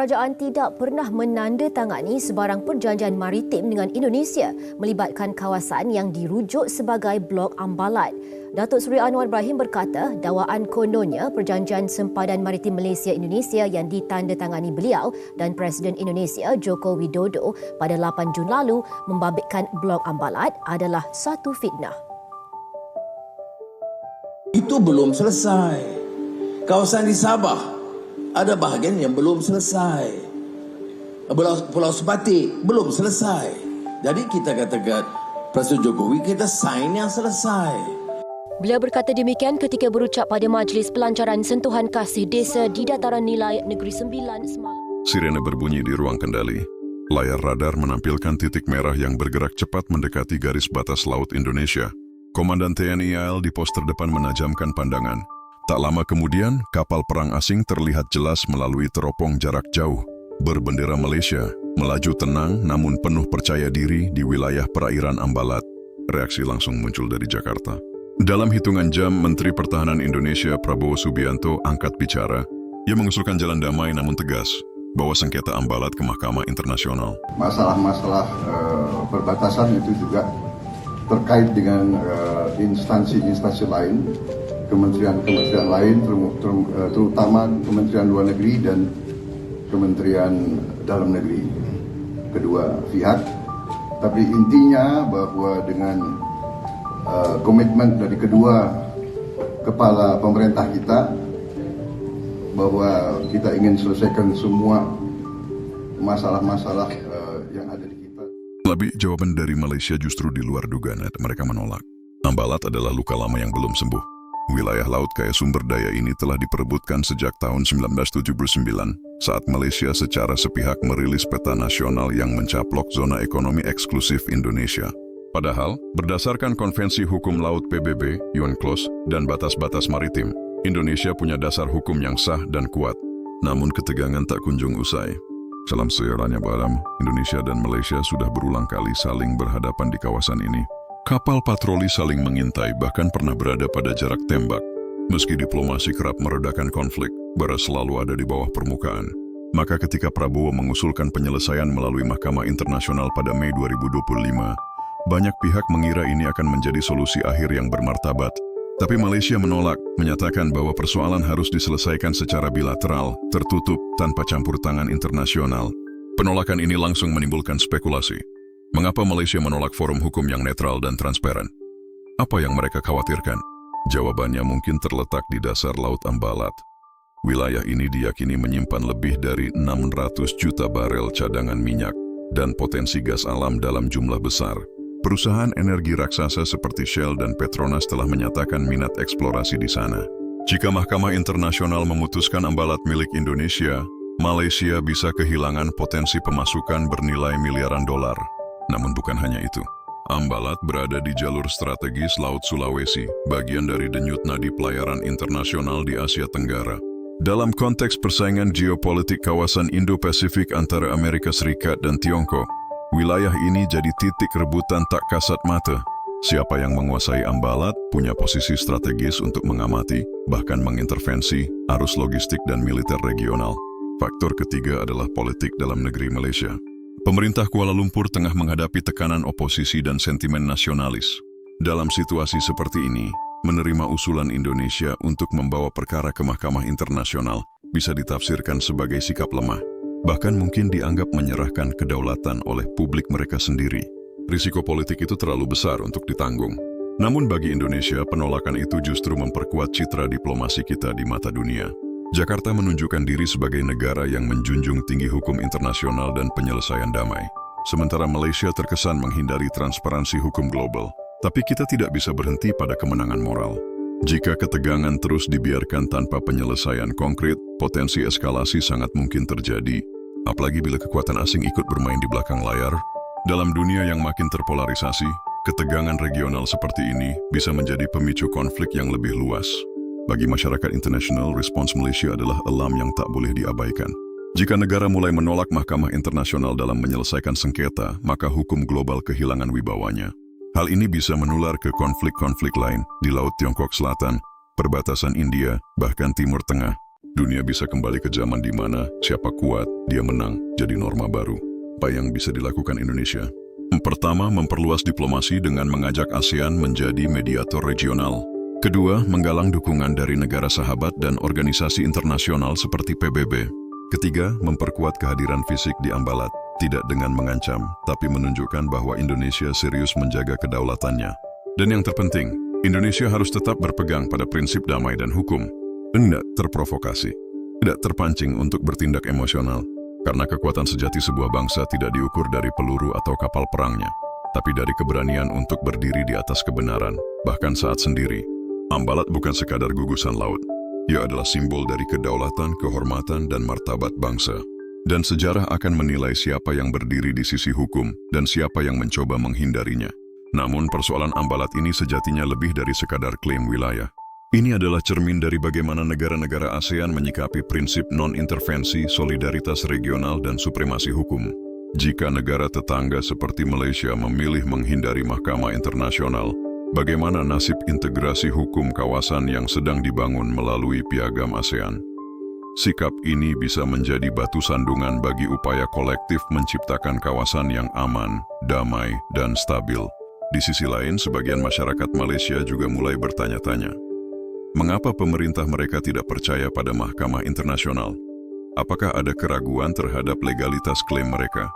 Kerajaan tidak pernah menandatangani sebarang perjanjian maritim dengan Indonesia melibatkan kawasan yang dirujuk sebagai Blok Ambalat. Datuk Seri Anwar Ibrahim berkata dakwaan kononnya perjanjian sempadan maritim Malaysia-Indonesia yang ditandatangani beliau dan Presiden Indonesia Joko Widodo pada 8 Jun lalu membabitkan Blok Ambalat adalah satu fitnah. Itu belum selesai. Kawasan di Sabah ada bahagian yang belum selesai. Pulau Sepatik belum selesai. Jadi kita katakan Presiden Jokowi kita sign yang selesai. Beliau berkata demikian ketika berucap pada Majlis Pelancaran Sentuhan Kasih Desa di Dataran Nilai Negeri Sembilan semalam. Sirene berbunyi di ruang kendali. Layar radar menampilkan titik merah yang bergerak cepat mendekati garis batas laut Indonesia. Komandan TNI AL di pos terdepan menajamkan pandangan. Tak lama kemudian, kapal perang asing terlihat jelas melalui teropong jarak jauh. Berbendera Malaysia, melaju tenang namun penuh percaya diri di wilayah perairan Ambalat. Reaksi langsung muncul dari Jakarta. Dalam hitungan jam, Menteri Pertahanan Indonesia Prabowo Subianto angkat bicara. Ia mengusulkan jalan damai namun tegas, bawa sengketa Ambalat ke Mahkamah Internasional. Masalah-masalah perbatasan itu juga terkait dengan instansi-instansi lain, kementerian-kementerian lain, terutama Kementerian Luar Negeri dan Kementerian Dalam Negeri, kedua pihak. Tapi intinya bahwa dengan komitmen dari kedua kepala pemerintah kita, bahwa kita ingin selesaikan semua masalah-masalah yang ada di kita. Lebih jawaban dari Malaysia justru di luar dugaan, mereka menolak. Ambalat adalah luka lama yang belum sembuh. Wilayah laut kaya sumber daya ini telah diperebutkan sejak tahun 1979 saat Malaysia secara sepihak merilis peta nasional yang mencaplok zona ekonomi eksklusif Indonesia. Padahal, berdasarkan Konvensi Hukum Laut PBB, UNCLOS, dan batas-batas maritim, Indonesia punya dasar hukum yang sah dan kuat. Namun ketegangan tak kunjung usai. Dalam sejarahnya Baram, Indonesia dan Malaysia sudah berulang kali saling berhadapan di kawasan ini. Kapal patroli saling mengintai bahkan pernah berada pada jarak tembak. Meski diplomasi kerap meredakan konflik, bara selalu ada di bawah permukaan. Maka ketika Prabowo mengusulkan penyelesaian melalui Mahkamah Internasional pada Mei 2025, banyak pihak mengira ini akan menjadi solusi akhir yang bermartabat. Tapi Malaysia menolak, menyatakan bahwa persoalan harus diselesaikan secara bilateral, tertutup, tanpa campur tangan internasional. Penolakan ini langsung menimbulkan spekulasi. Mengapa Malaysia menolak forum hukum yang netral dan transparan? Apa yang mereka khawatirkan? Jawabannya mungkin terletak di dasar Laut Ambalat. Wilayah ini diyakini menyimpan lebih dari 600 juta barel cadangan minyak dan potensi gas alam dalam jumlah besar. Perusahaan energi raksasa seperti Shell dan Petronas telah menyatakan minat eksplorasi di sana. Jika Mahkamah Internasional memutuskan Ambalat milik Indonesia, Malaysia bisa kehilangan potensi pemasukan bernilai miliaran dolar. Namun bukan hanya itu. Ambalat berada di jalur strategis Laut Sulawesi, bagian dari denyut nadi pelayaran internasional di Asia Tenggara. Dalam konteks persaingan geopolitik kawasan Indo-Pasifik antara Amerika Serikat dan Tiongkok, wilayah ini jadi titik rebutan tak kasat mata. Siapa yang menguasai Ambalat punya posisi strategis untuk mengamati, bahkan mengintervensi, arus logistik dan militer regional. Faktor ketiga adalah politik dalam negeri Malaysia. Pemerintah Kuala Lumpur tengah menghadapi tekanan oposisi dan sentimen nasionalis. Dalam situasi seperti ini, menerima usulan Indonesia untuk membawa perkara ke Mahkamah Internasional bisa ditafsirkan sebagai sikap lemah. Bahkan mungkin dianggap menyerahkan kedaulatan oleh publik mereka sendiri. Risiko politik itu terlalu besar untuk ditanggung. Namun bagi Indonesia, penolakan itu justru memperkuat citra diplomasi kita di mata dunia. Jakarta menunjukkan diri sebagai negara yang menjunjung tinggi hukum internasional dan penyelesaian damai. Sementara Malaysia terkesan menghindari transparansi hukum global. Tapi kita tidak bisa berhenti pada kemenangan moral. Jika ketegangan terus dibiarkan tanpa penyelesaian konkret, potensi eskalasi sangat mungkin terjadi. Apalagi bila kekuatan asing ikut bermain di belakang layar. Dalam dunia yang makin terpolarisasi, ketegangan regional seperti ini bisa menjadi pemicu konflik yang lebih luas. Bagi masyarakat internasional, respons Malaysia adalah alarm yang tak boleh diabaikan. Jika negara mulai menolak Mahkamah Internasional dalam menyelesaikan sengketa, maka hukum global kehilangan wibawanya. Hal ini bisa menular ke konflik-konflik lain di Laut Tiongkok Selatan, perbatasan India, bahkan Timur Tengah. Dunia bisa kembali ke zaman di mana siapa kuat, dia menang, jadi norma baru. Apa yang bisa dilakukan Indonesia? Pertama, memperluas diplomasi dengan mengajak ASEAN menjadi mediator regional. Kedua, menggalang dukungan dari negara sahabat dan organisasi internasional seperti PBB. Ketiga, memperkuat kehadiran fisik di Ambalat, tidak dengan mengancam, tapi menunjukkan bahwa Indonesia serius menjaga kedaulatannya. Dan yang terpenting, Indonesia harus tetap berpegang pada prinsip damai dan hukum. Tidak terprovokasi, tidak terpancing untuk bertindak emosional, karena kekuatan sejati sebuah bangsa tidak diukur dari peluru atau kapal perangnya, tapi dari keberanian untuk berdiri di atas kebenaran, bahkan saat sendiri. Ambalat bukan sekadar gugusan laut, ia adalah simbol dari kedaulatan, kehormatan, dan martabat bangsa. Dan sejarah akan menilai siapa yang berdiri di sisi hukum dan siapa yang mencoba menghindarinya. Namun persoalan Ambalat ini sejatinya lebih dari sekadar klaim wilayah. Ini adalah cermin dari bagaimana negara-negara ASEAN menyikapi prinsip non-intervensi, solidaritas regional, dan supremasi hukum. Jika negara tetangga seperti Malaysia memilih menghindari mahkamah internasional, bagaimana nasib integrasi hukum kawasan yang sedang dibangun melalui piagam ASEAN? Sikap ini bisa menjadi batu sandungan bagi upaya kolektif menciptakan kawasan yang aman, damai, dan stabil. Di sisi lain, sebagian masyarakat Malaysia juga mulai bertanya-tanya, mengapa pemerintah mereka tidak percaya pada mahkamah internasional? Apakah ada keraguan terhadap legalitas klaim mereka?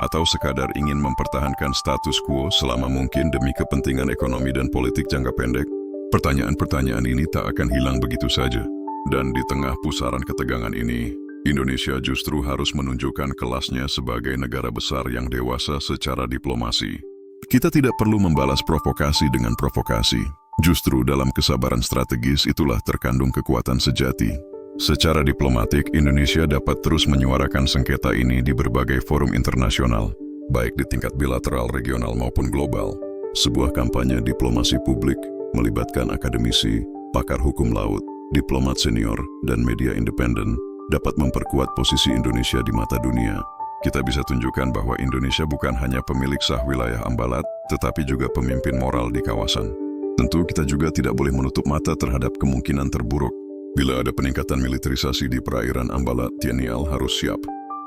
Atau sekadar ingin mempertahankan status quo selama mungkin demi kepentingan ekonomi dan politik jangka pendek? Pertanyaan-pertanyaan ini tak akan hilang begitu saja. Dan di tengah pusaran ketegangan ini, Indonesia justru harus menunjukkan kelasnya sebagai negara besar yang dewasa secara diplomasi. Kita tidak perlu membalas provokasi dengan provokasi. Justru dalam kesabaran strategis itulah terkandung kekuatan sejati. Secara diplomatik, Indonesia dapat terus menyuarakan sengketa ini di berbagai forum internasional, baik di tingkat bilateral, regional maupun global. Sebuah kampanye diplomasi publik melibatkan akademisi, pakar hukum laut, diplomat senior, dan media independen dapat memperkuat posisi Indonesia di mata dunia. Kita bisa tunjukkan bahwa Indonesia bukan hanya pemilik sah wilayah Ambalat, tetapi juga pemimpin moral di kawasan. Tentu kita juga tidak boleh menutup mata terhadap kemungkinan terburuk. Bila ada peningkatan militerisasi di perairan Ambalat, TNI harus siap.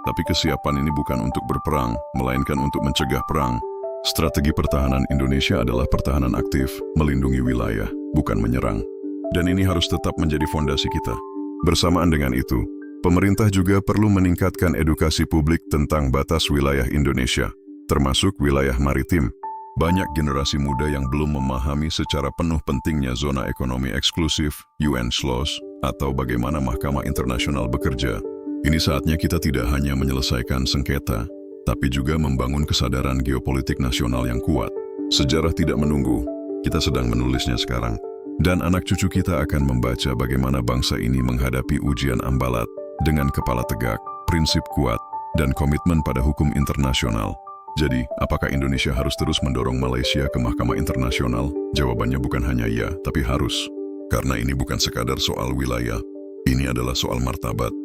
Tapi kesiapan ini bukan untuk berperang, melainkan untuk mencegah perang. Strategi pertahanan Indonesia adalah pertahanan aktif, melindungi wilayah, bukan menyerang. Dan ini harus tetap menjadi fondasi kita. Bersamaan dengan itu, pemerintah juga perlu meningkatkan edukasi publik tentang batas wilayah Indonesia, termasuk wilayah maritim. Banyak generasi muda yang belum memahami secara penuh pentingnya zona ekonomi eksklusif, UN SLOS, atau bagaimana Mahkamah Internasional bekerja. Ini saatnya kita tidak hanya menyelesaikan sengketa, tapi juga membangun kesadaran geopolitik nasional yang kuat. Sejarah tidak menunggu, kita sedang menulisnya sekarang. Dan anak cucu kita akan membaca bagaimana bangsa ini menghadapi ujian Ambalat dengan kepala tegak, prinsip kuat, dan komitmen pada hukum internasional. Jadi, apakah Indonesia harus terus mendorong Malaysia ke Mahkamah Internasional? Jawabannya bukan hanya ya, tapi harus. Karena ini bukan sekadar soal wilayah, ini adalah soal martabat.